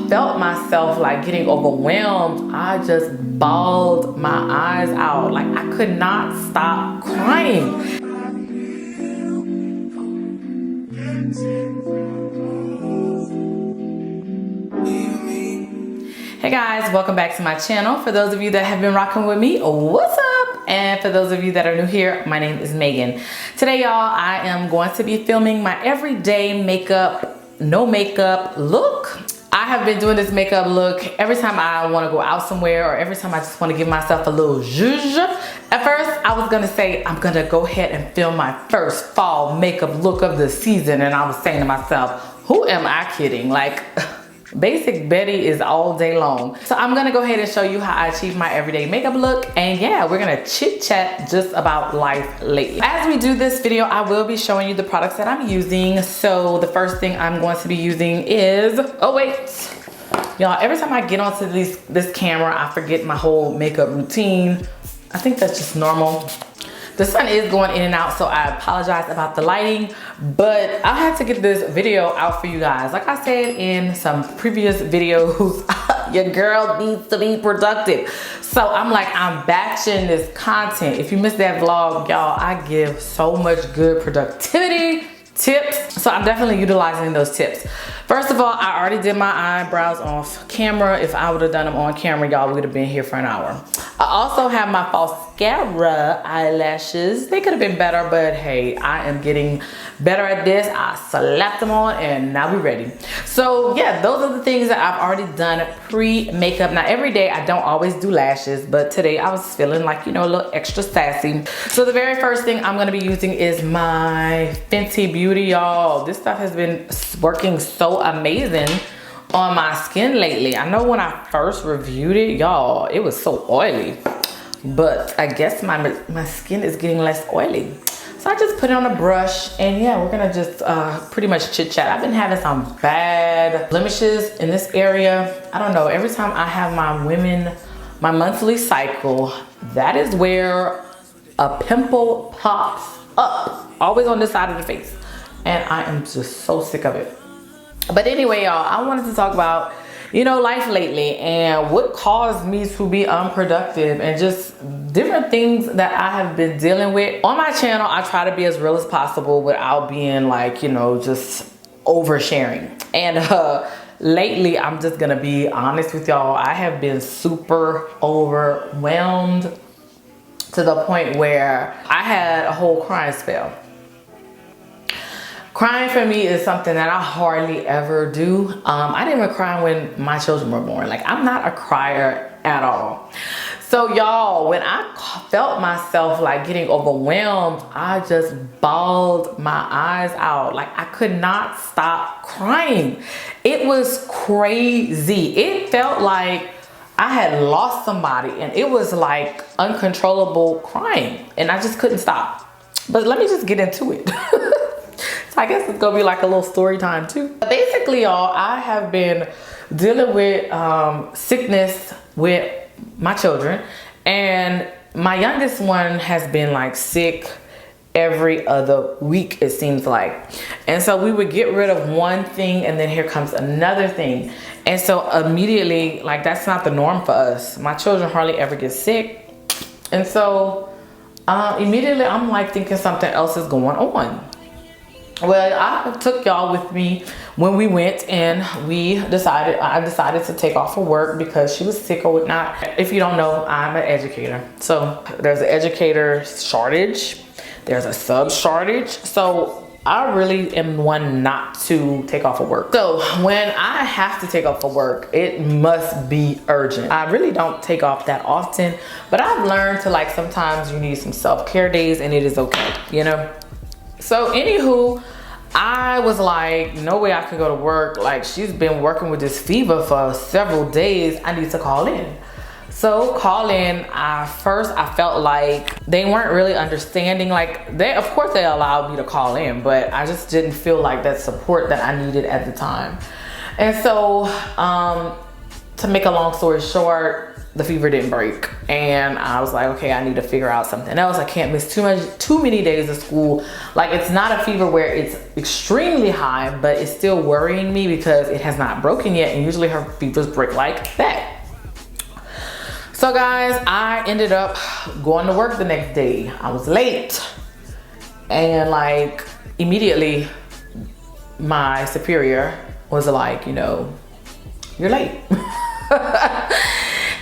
felt myself like getting overwhelmed, I just bawled my eyes out. Like I could not stop crying. Hey guys, welcome back to my channel. For those of you that have been rocking with me, what's up? And for those of you that are new here, my name is Meaghan. Today, y'all, I am going to be filming my everyday makeup, no makeup look. I have been doing this makeup look every time I want to go out somewhere or every time I just want to give myself a little zhuzh. At first, I was going to say I'm going to go ahead and film my first fall makeup look of the season. And I was saying to myself, who am I kidding? Like, Basic Betty is all day long. So I'm gonna go ahead and show you how I achieve my everyday makeup look. And yeah, we're gonna chit chat just about life lately. As we do this video, I will be showing you the products that I'm using. So the first thing I'm going to be using is, oh wait. Y'all, every time I get onto this camera, I forget my whole makeup routine. I think that's just normal. The sun is going in and out, so I apologize about the lighting, but I had to get this video out for you guys. Like I said in some previous videos, your girl needs to be productive. So I'm like, I'm batching this content. If you missed that vlog, y'all, I give so much good productivity tips. So I'm definitely utilizing those tips. First of all, I already did my eyebrows off camera. If I would have done them on camera, y'all would have been here for an hour. I also have my mascara eyelashes. They could have been better, but hey, I am getting better at this. I slapped them on and now we're ready. So yeah, those are the things that I've already done pre-makeup. Now every day I don't always do lashes, but today I was feeling like, you know, a little extra sassy. So the very first thing I'm gonna be using is my Fenty Beauty, y'all. This stuff has been working so amazing on my skin lately. I know when I first reviewed it, y'all, it was so oily, but I guess my skin is getting less oily. So I just put it on a brush and yeah, we're gonna just pretty much chit chat. I've been having some bad blemishes in this area. I don't know, every time I have my monthly cycle, that is where a pimple pops up, always on this side of the face. And I am just so sick of it. But anyway, y'all, I wanted to talk about, you know, life lately and what caused me to be unproductive and just different things that I have been dealing with. On my channel, I try to be as real as possible without being like, you know, just oversharing. And lately, I'm just gonna be honest with y'all, I have been super overwhelmed to the point where I had a whole crying spell. Crying for me is something that I hardly ever do. I didn't even cry when my children were born. Like, I'm not a crier at all. So y'all, when I felt myself like getting overwhelmed, I just bawled my eyes out. Like, I could not stop crying. It was crazy. It felt like I had lost somebody and it was like uncontrollable crying and I just couldn't stop. But let me just get into it. I guess it's gonna be like a little story time too. But basically, y'all, I have been dealing with sickness with my children, and my youngest one has been like sick every other week, it seems like. And so we would get rid of one thing and then here comes another thing. And so immediately, like, that's not the norm for us. My children hardly ever get sick. And so immediately I'm like thinking something else is going on. Well, I took y'all with me when we went and I decided to take off of work because she was sick or whatnot. If you don't know, I'm an educator. So there's an educator shortage. There's a sub shortage. So I really am one not to take off of work. So when I have to take off of work, it must be urgent. I really don't take off that often, but I've learned to, like, sometimes you need some self-care days and it is okay, you know? So anywho, I was like, no way I could go to work. Like, she's been working with this fever for several days. I need to call in. So call in, first I felt like they weren't really understanding. Like, of course they allowed me to call in, but I just didn't feel like that support that I needed at the time. And so to make a long story short, the fever didn't break, and I was like, okay, I need to figure out something else. I can't miss too many days of school. Like, it's not a fever where it's extremely high, but it's still worrying me because it has not broken yet, and usually her fevers break like that. So guys, I ended up going to work the next day. I was late, and like immediately my superior was like, you know, you're late.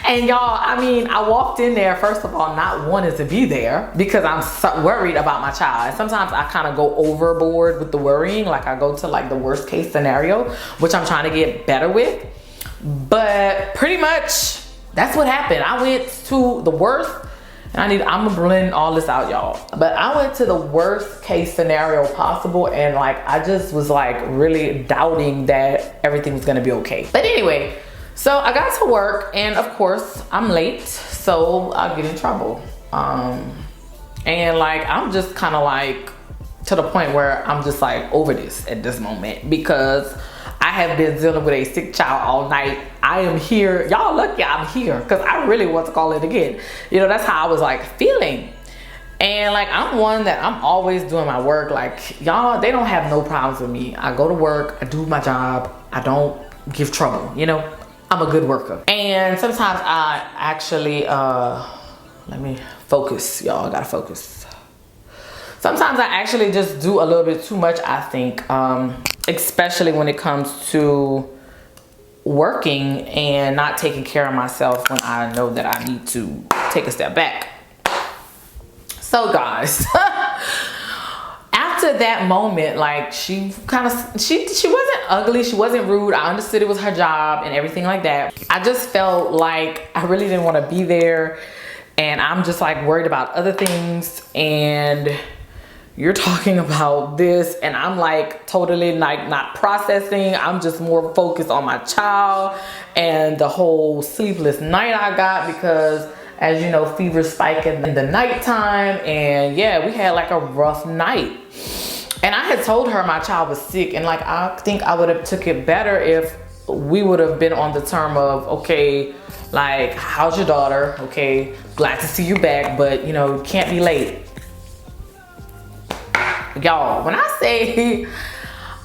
And y'all, I mean, I walked in there, first of all, not wanting to be there because I'm so worried about my child. Sometimes I kind of go overboard with the worrying. Like, I go to like the worst case scenario, which I'm trying to get better with. But pretty much that's what happened. I went to the worst, and I'm gonna blend all this out, y'all. But I went to the worst case scenario possible, and like, I just was like really doubting that everything was gonna be okay. But anyway, so I got to work, and of course I'm late, so I'll get in trouble. And like, I'm just kind of like to the point where I'm just like over this at this moment, because I have been dealing with a sick child all night. I am here. Y'all lucky I'm here, because I really want to call it again. You know, that's how I was like feeling. And like, I'm one that I'm always doing my work. Like, y'all, they don't have no problems with me. I go to work, I do my job, I don't give trouble, you know? I'm a good worker. And sometimes I actually, let me focus, y'all, I gotta focus. Sometimes I actually just do a little bit too much, I think, especially when it comes to working and not taking care of myself when I know that I need to take a step back. So guys, after that moment, like, she wasn't ugly, she wasn't rude. I understood it was her job and everything like that. I just felt like I really didn't want to be there, and I'm just like worried about other things, and you're talking about this, and I'm like totally like not processing. I'm just more focused on my child and the whole sleepless night I got, because as you know, fever spike in the nighttime, and yeah, we had like a rough night. And I had told her my child was sick, and like, I think I would have took it better if we would have been on the term of, okay, like, how's your daughter? Okay, glad to see you back, but you know, can't be late. Y'all, when I say,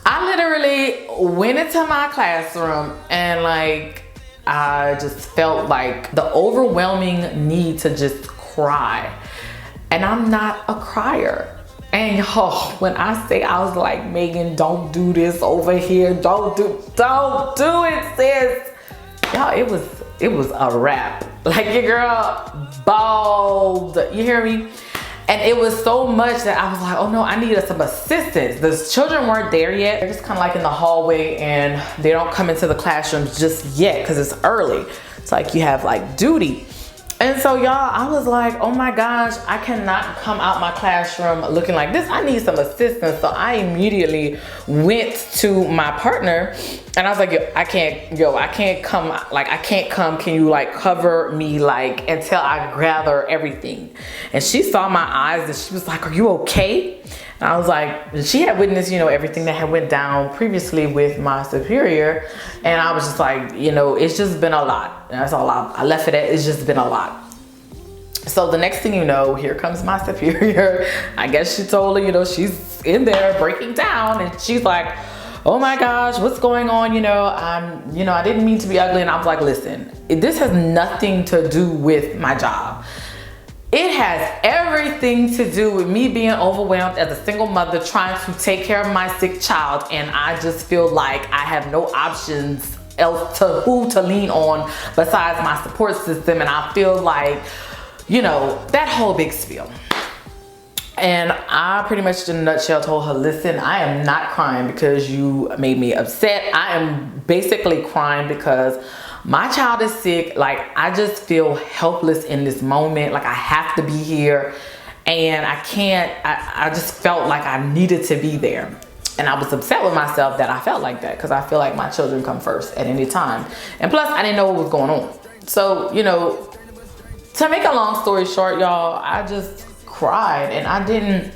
I literally went into my classroom, and like, I just felt like the overwhelming need to just cry. And I'm not a crier. And y'all, when I say, I was like, Meaghan, don't do this over here. Don't do it, sis. Y'all, it was a wrap. Like, your girl bawled, you hear me? And it was so much that I was like, oh no, I needed some assistance. The children weren't there yet. They're just kind of like in the hallway, and they don't come into the classrooms just yet because it's early. It's like you have like duty. And so y'all, I was like, oh my gosh, I cannot come out my classroom looking like this. I need some assistance. So I immediately went to my partner, and I was like, I can't come. Can you like cover me like until I gather everything? And she saw my eyes, and she was like, are you okay? And I was like, she had witnessed, you know, everything that had went down previously with my superior. And I was just like, you know, it's just been a lot. And that's all I left it at. It's just been a lot. So the next thing you know, here comes my superior. I guess she told her, you know, she's in there breaking down, and she's like, oh my gosh, what's going on? You know, I didn't mean to be ugly. And I was like, listen, this has nothing to do with my job. It has everything to do with me being overwhelmed as a single mother trying to take care of my sick child. And I just feel like I have no options else to who to lean on besides my support system. And I feel like, you know, that whole big spiel. And I pretty much in a nutshell told her, listen, I am not crying because you made me upset. I am basically crying because my child is sick. Like, I just feel helpless in this moment. Like, I have to be here, and I can't, I just felt like I needed to be there. And I was upset with myself that I felt like that, because I feel like my children come first at any time. And plus, I didn't know what was going on. So, you know, to make a long story short, y'all, I just cried. And I didn't,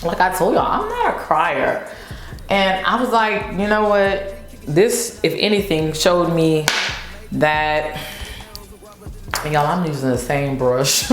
like I told y'all, I'm not a crier. And I was like, you know what? This, if anything, showed me that And y'all, I'm using the same brush.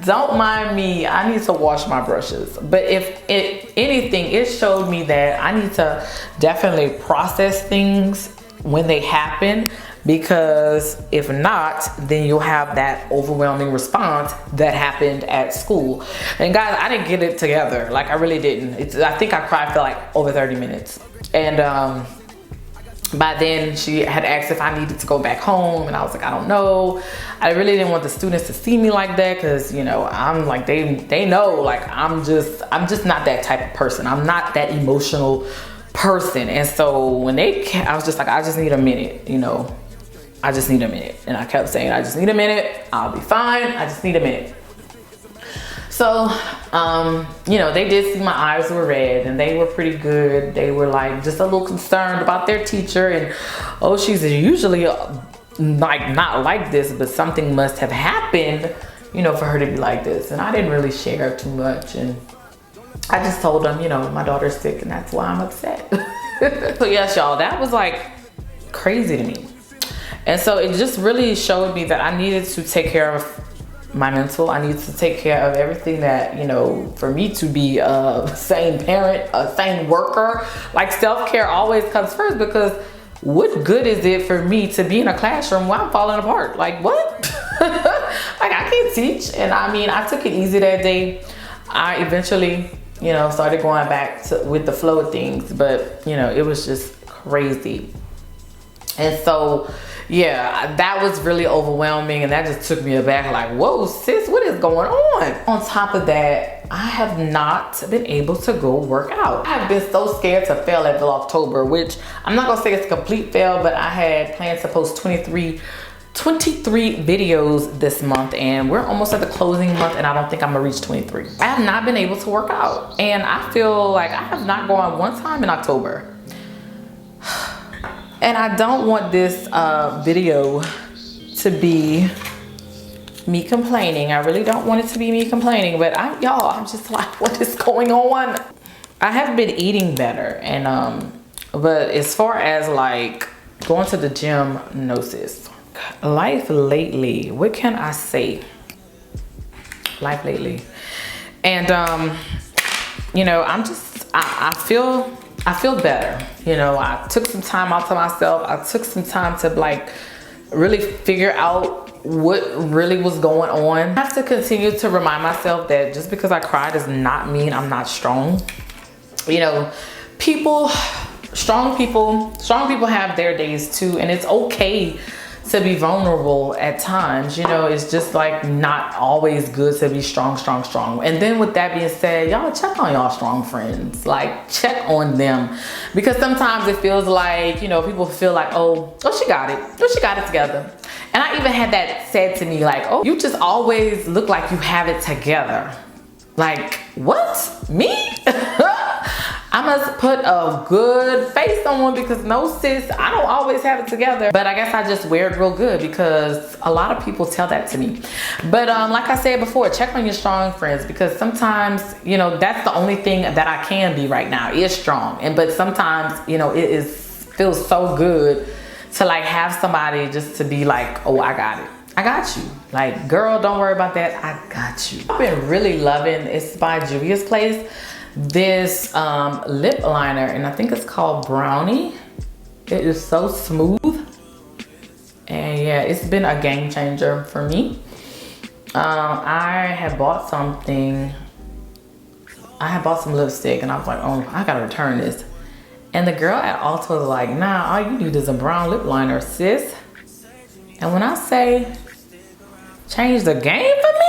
Don't mind me, I need to wash my brushes. But if anything, it showed me that I need to definitely process things when they happen, because if not, then you'll have that overwhelming response that happened at school. And guys, I didn't get it together. Like, I really didn't. I think I cried for like over 30 minutes. And by then she had asked if I needed to go back home, and I was like, I don't know. I really didn't want the students to see me like that, because you know, I'm like, they know, like, I'm just not that type of person. I'm not that emotional person. And so when I was just like, I just need a minute, you know, I just need a minute. And I kept saying, I just need a minute, I'll be fine, I just need a minute. So, you know, they did see my eyes were red, and they were pretty good. They were like just a little concerned about their teacher, and oh, she's usually like not like this, but something must have happened, you know, for her to be like this. And I didn't really share too much, and I just told them, you know, my daughter's sick and that's why I'm upset. So yes, y'all, that was like crazy to me. And so it just really showed me that I needed to take care of my mental. I need to take care of everything that, you know, for me to be a sane parent, a sane worker. Like, self-care always comes first, because what good is it for me to be in a classroom while I'm falling apart? Like, what? Like, I can't teach. And I mean, I took it easy that day. I eventually, you know, started going back with the flow of things, but you know, it was just crazy. And so yeah, that was really overwhelming, and that just took me aback, like, whoa, sis, what is going on? On top of that, I have not been able to go work out. I've been so scared to fail at Vlogtober, which I'm not gonna say it's a complete fail, but I had plans to post 23 videos this month, and we're almost at the closing month, and I don't think I'm gonna reach 23. I have not been able to work out, and I feel like I have not gone one time in October. And I don't want this video to be me complaining. I really don't want it to be me complaining, but y'all, I'm just like, what is going on? I have been eating better, and but as far as like going to the gym, no sis. Life lately, what can I say? Life lately. And you know, I feel better. You know, I took some time out to myself. I took some time to like really figure out what really was going on. I have to continue to remind myself that just because I cried does not mean I'm not strong. You know, strong people have their days too, and it's okay to be vulnerable at times. You know, it's just like not always good to be strong. And then with that being said, y'all check on y'all strong friends. Like, check on them, because sometimes it feels like, you know, people feel like, oh, she got it together. And I even had that said to me, like, oh, you just always look like you have it together. Like, what? Me? I must put a good face on one, because no sis, I don't always have it together. But I guess I just wear it real good, because a lot of people tell that to me. But like I said before, check on your strong friends, because sometimes, you know, that's the only thing that I can be right now is strong. But sometimes, you know, feels so good to like have somebody just to be like, oh, I got it. I got you. Like, girl, don't worry about that. I got you. I've been really loving, it's by Juvia's Place, this lip liner, and I think it's called Brownie. It is so smooth, and yeah, it's been a game changer for me. I had bought some lipstick, and I was like, oh, I gotta return this. And the girl at Ulta was like, nah, all you need is a brown lip liner, sis. And when I say change the game for me,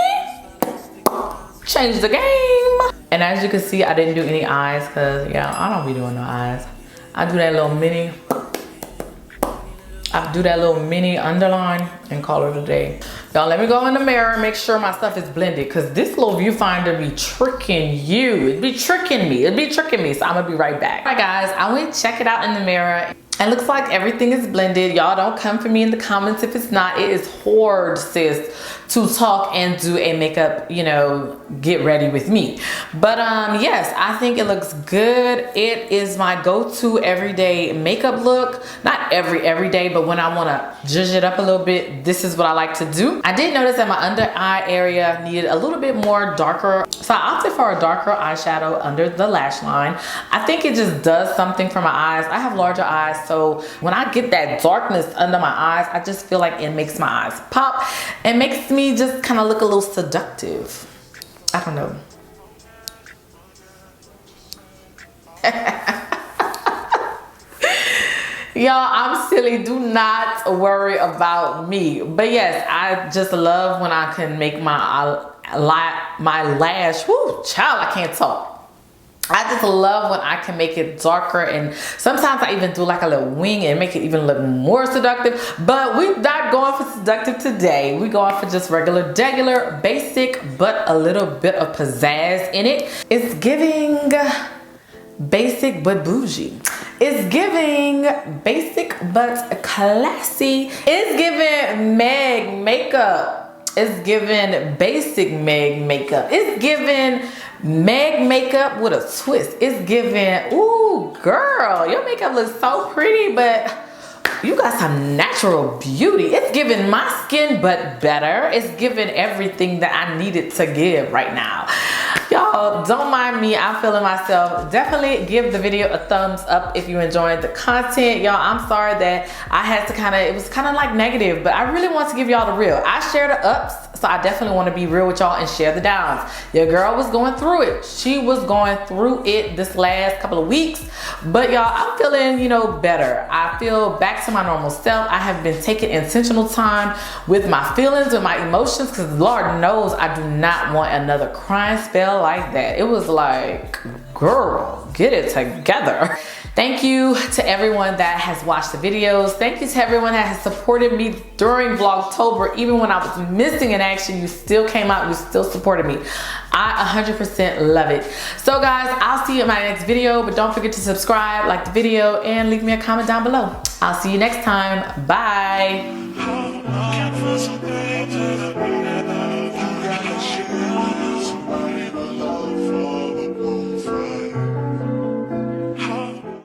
change the game. And as you can see, I didn't do any eyes, because yeah, I don't be doing no eyes. I do that little mini underline and call it a day. Y'all, let me go in the mirror and make sure my stuff is blended, because this little viewfinder be tricking you. It'd be tricking me, so I'm gonna be right back. All right guys, I went check it out in the mirror. It looks like everything is blended. Y'all don't come for me in the comments if it's not. It is hard, sis, to talk and do a makeup, you know, get ready with me. But yes, I think it looks good. It is my go-to everyday makeup look. Not every day, but when I want to zhuzh it up a little bit, this is what I like to do. I did notice that my under eye area needed a little bit more darker, so I opted for a darker eyeshadow under the lash line. I think it just does something for my eyes. I have larger eyes, so when I get that darkness under my eyes, I just feel like it makes my eyes pop and makes me just kind of look a little seductive. I don't know. Y'all, I'm silly. Do not worry about me. But yes, I just love when I can make my lash. Whoo, child, I can't talk. I just love when I can make it darker, and sometimes I even do like a little wing and make it even look more seductive. But we're not going for seductive today. We're going for just regular, basic, but a little bit of pizzazz in it. It's giving basic but bougie. It's giving basic but classy. It's giving Meg makeup. It's giving basic Meg makeup. It's giving Meg makeup with a twist. It's giving, ooh, girl, your makeup looks so pretty, but you got some natural beauty. It's giving my skin, but better. It's giving everything that I needed to give right now. Y'all, don't mind me. I'm feeling myself. Definitely give the video a thumbs up if you enjoyed the content. Y'all, I'm sorry that I had to it was kind of like negative, but I really want to give y'all the real. I share the ups, so I definitely want to be real with y'all and share the downs. Your girl was going through it. She was going through it this last couple of weeks, but y'all, I'm feeling, you know, better. I feel back to my normal self. I have been taking intentional time with my feelings, with my emotions, because Lord knows I do not want another crying spell like that. It was like, girl, get it together. Thank you to everyone that has watched the videos. Thank you to everyone that has supported me during Vlogtober. Even when I was missing in action, you still came out, you still supported me. I 100% love it. So guys, I'll see you in my next video, but don't forget to subscribe, like the video, and leave me a comment down below. I'll see you next time. Bye.